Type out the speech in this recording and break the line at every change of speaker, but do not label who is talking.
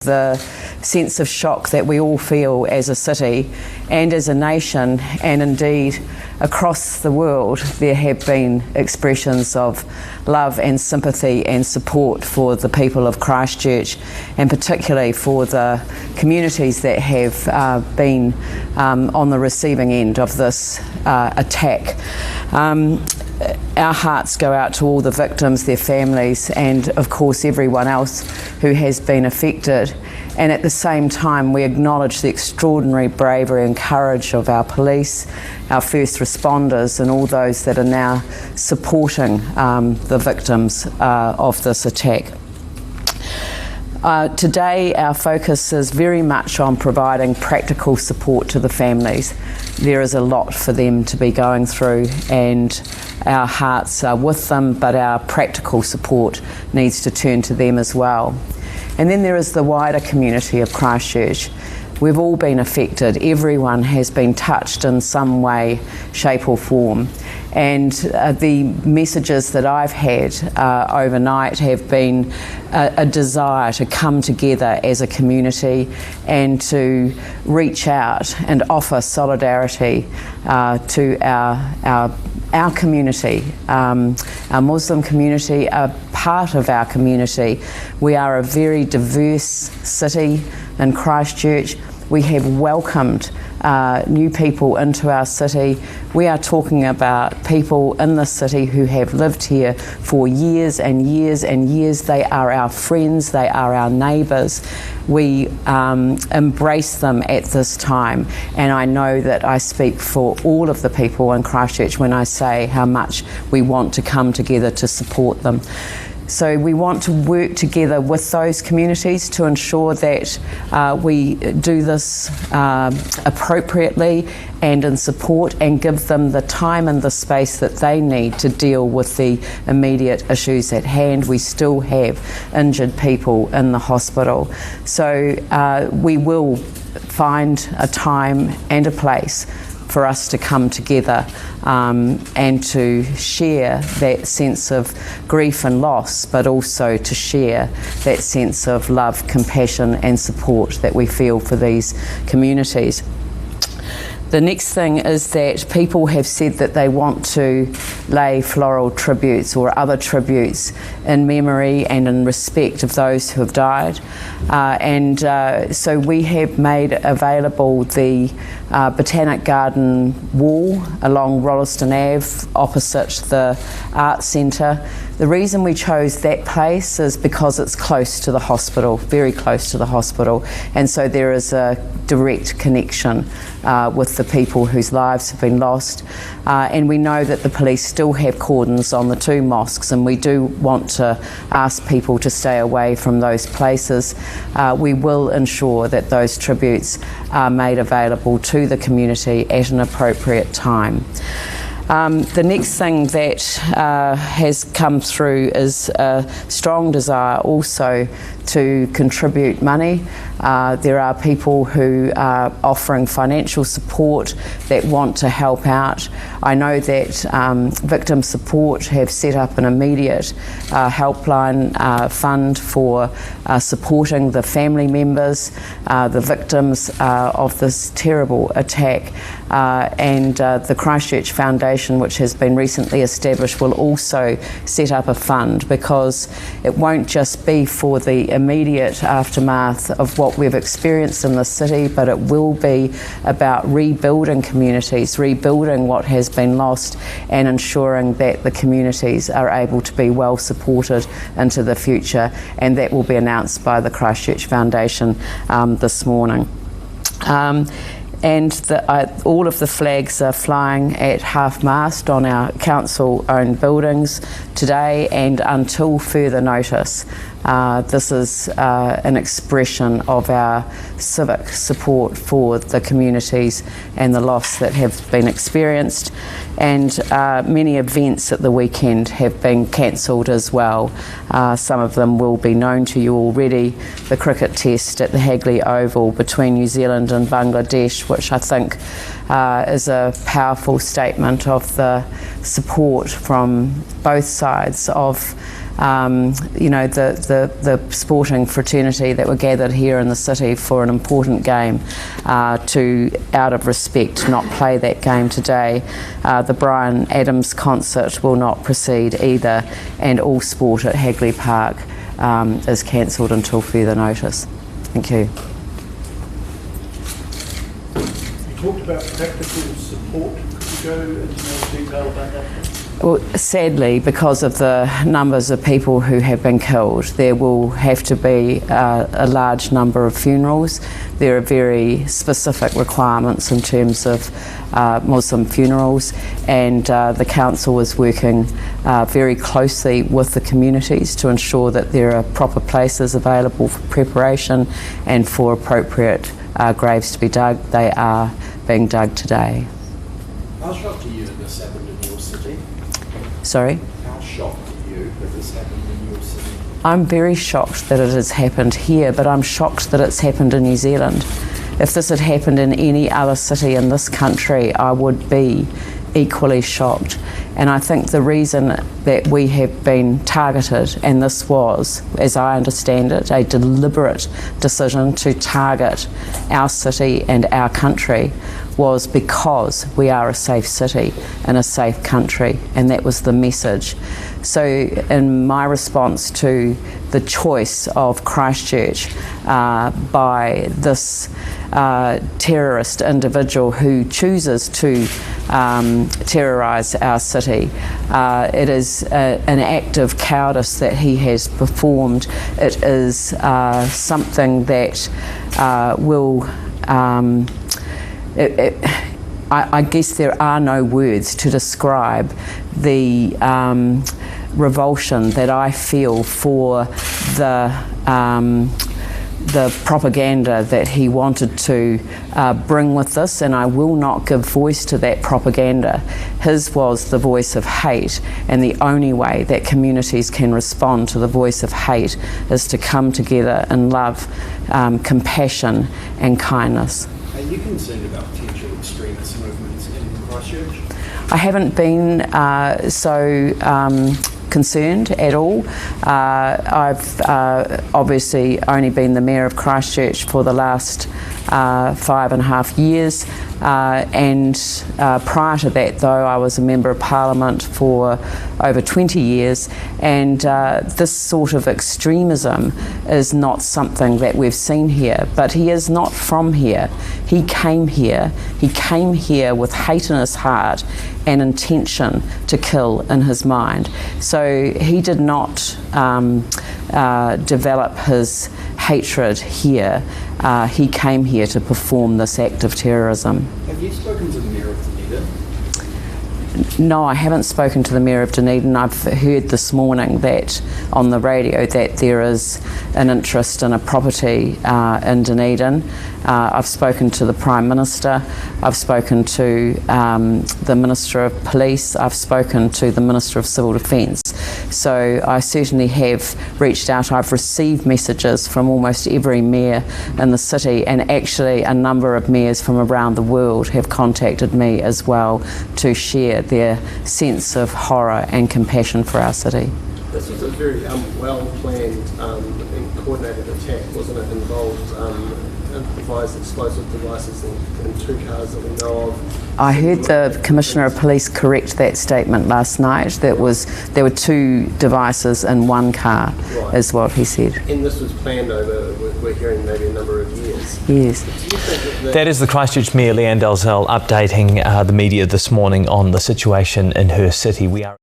The sense of shock that we all feel as a city and as a nation, and indeed across the world, there have been expressions of love and sympathy and support for the people of Christchurch, and particularly for the communities that have been on the receiving end of this attack. Our hearts go out to all the victims, their families, and of course everyone else who has been affected. And at the same time, we acknowledge the extraordinary bravery and courage of our police, our first responders, and all those that are now supporting the victims of this attack. Today our focus is very much on providing practical support to the families. There is a lot for them to be going through, and our hearts are with them, but our practical support needs to turn to them as well. And then there is the wider community of Christchurch. We've all been affected. Everyone has been touched in some way, shape or form. And the messages that I've had overnight have been a desire to come together as a community and to reach out and offer solidarity to our community, our Muslim community, a part of our community. We are a very diverse city in Christchurch. We have welcomed new people into our city. We are talking about people in the city who have lived here for years and years and years. They are our friends, they are our neighbours. We embrace them at this time, and I know that I speak for all of the people in Christchurch when I say how much we want to come together to support them. So we want to work together with those communities to ensure that we do this appropriately and in support, and give them the time and the space that they need to deal with the immediate issues at hand. We still have injured people in the hospital. So we will find a time and a place for us to come together and to share that sense of grief and loss, but also to share that sense of love, compassion and support that we feel for these communities. The next thing is that people have said that they want to lay floral tributes or other tributes in memory and in respect of those who have died. So we have made available the Botanic Garden wall along Rolleston Ave opposite the Arts Centre. The reason we chose that place is because it's close to the hospital, very close to the hospital, and so there is a direct connection with the people whose lives have been lost. And we know that the police still have cordons on the two mosques, and we do want to ask people to stay away from those places. We will ensure that those tributes are made available to the community at an appropriate time. The next thing that has come through is a strong desire also to contribute money. There are people who are offering financial support that want to help out. I know that Victim Support have set up an immediate helpline fund for supporting the family members, the victims of this terrible attack. And the Christchurch Foundation, which has been recently established, will also set up a fund, because it won't just be for the immediate aftermath of what we've experienced in the city, but it will be about rebuilding communities, rebuilding what has been lost, and ensuring that the communities are able to be well supported into the future. And that will be announced by the Christchurch Foundation this morning. And all of the flags are flying at half-mast on our council-owned buildings today and until further notice. This is an expression of our civic support for the communities and the loss that have been experienced. And many events at the weekend have been cancelled as well. Some of them will be known to you already. The cricket test at the Hagley Oval between New Zealand and Bangladesh, which I think is a powerful statement of the support from both sides of you know, the sporting fraternity that were gathered here in the city for an important game to, out of respect, not play that game today. The Bryan Adams concert will not proceed either, and all sport at Hagley Park is cancelled until further notice. Thank you.
You talked about practical support. Could you go into more detail about that?
Well, sadly, because of the numbers of people who have been killed, there will have to be a large number of funerals. There are very specific requirements in terms of Muslim funerals, and the council is working very closely with the communities to ensure that there are proper places available for preparation and for appropriate graves to be dug. They are being dug today.
How shocked are you that this happened in your city?
Sorry?
How shocked are you that this happened in your city?
I'm very shocked that it has happened here, but I'm shocked that it's happened in New Zealand. If this had happened in any other city in this country, I would be equally shocked. And I think the reason that we have been targeted, and this was, as I understand it, a deliberate decision to target our city and our country, was because we are a safe city and a safe country, and that was the message. So in my response to the choice of Christchurch by this terrorist individual who chooses to terrorise our city, it is an act of cowardice that he has performed. It is something that will I guess there are no words to describe the revulsion that I feel for the propaganda that he wanted to bring with this, and I will not give voice to that propaganda. His was the voice of hate, and the only way that communities can respond to the voice of hate is to come together in love, compassion and kindness.
Are you concerned about potential extremist movements in Christchurch?
I haven't been so concerned at all. I've obviously only been the Mayor of Christchurch for the last 5.5 years, and prior to that, though, I was a Member of Parliament for over 20 years, and this sort of extremism is not something that we've seen here. But he is not from here. He came here with hate in his heart and intention to kill in his mind. So he did not develop his hatred here. He came here to perform this act of terrorism.
Have you spoken to the Mayor of Dunedin?
No, I haven't spoken to the Mayor of Dunedin. I've heard this morning that on the radio that there is an interest in a property in Dunedin. I've spoken to the Prime Minister, I've spoken to the Minister of Police, I've spoken to the Minister of Civil Defence. So I certainly have reached out. I've received messages from almost every mayor in the city, and actually a number of mayors from around the world have contacted me as well to share their sense of horror and compassion for our city.
This was a very well-planned and coordinated attack, wasn't it? Involved improvised explosive devices in 2 cars that we know of.
I heard the Commissioner of Police correct that statement last night. There were 2 devices in 1 car, right, is what he said.
And this was planned over, we're hearing, maybe a number of years.
Yes.
That is the Christchurch Mayor Leanne Dalzell updating the media this morning on the situation in her city. We are